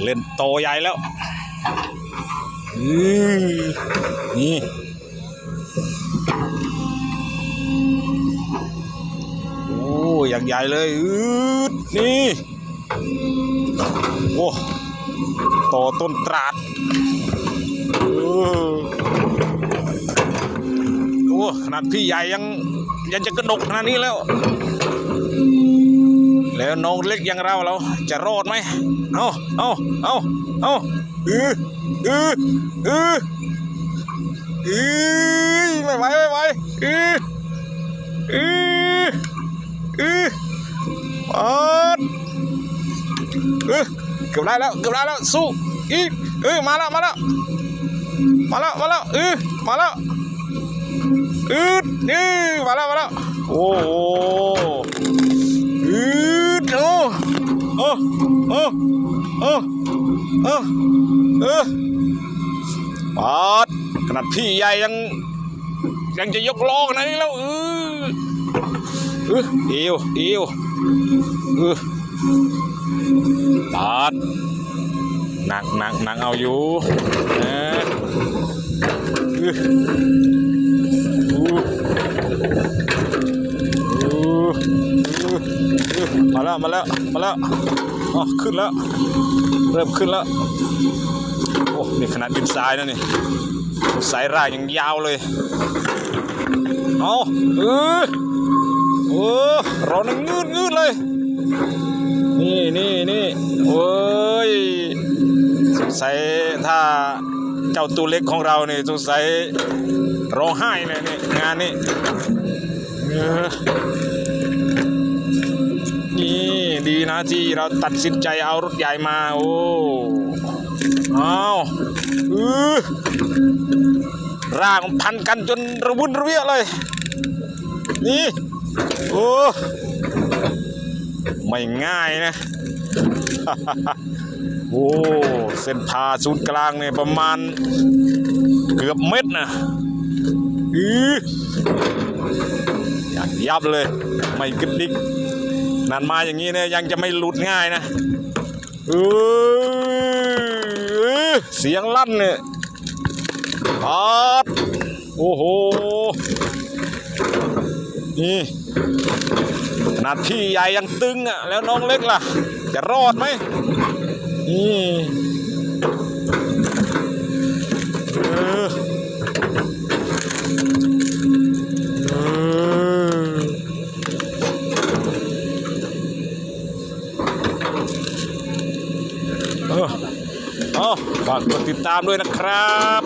เล่นโตใหญ่แล้วนี่โอ้อย่างใหญ่เลยนี่โอ้โตต้นตราดโอ้ขนาดพี่ใหญ่ยังจะกระดกขนาดนี้แล้วน้องเล็กอย่างเราจะรอดไหมเอาไม่ไหวเกือบได้แล้วสู้มาแล้วมาแล้วโอ้โหปอดขนาดพี่ใหญ่ยังจะยกล้อขนาดนี้แล้วเอวปอดหนักเอาอยู่มาแล้วอ๋อขึ้นแล้วเริ่มขึ้นแล้วโอ้นี่ขนาดดินทรายนะนี่สายรากยังยาวเลยเอาเรานั่งงืดเลยนี่โอ้ยสงสัยถ้าเจ้าตัวเล็กของเราเนี่ยสงสัยร้องไห้เลยนี่งานนี้นี่ดีนะที่เราตัดสินใจเอารถใหญ่มาโอ้รากมันพันกันจนระวุ่นระเวียเลยนี่โอ้ไม่ง่ายนะ โอ้เส้นผ่าศูนย์กลางเนี่ยประมาณเกือบเม็ดนะอย่างยับเลยไม่กระดิกนั่นมาอย่างนี้เนี่ยยังจะไม่หลุดง่ายนะเสียงลั่นเนี่ยโอ้โหนี่ขนาดพี่ใหญ่ยังตึงอ่ะแล้วน้องเล็กล่ะจะรอดไหมนี่ฝากกดติดตามด้วยนะครับ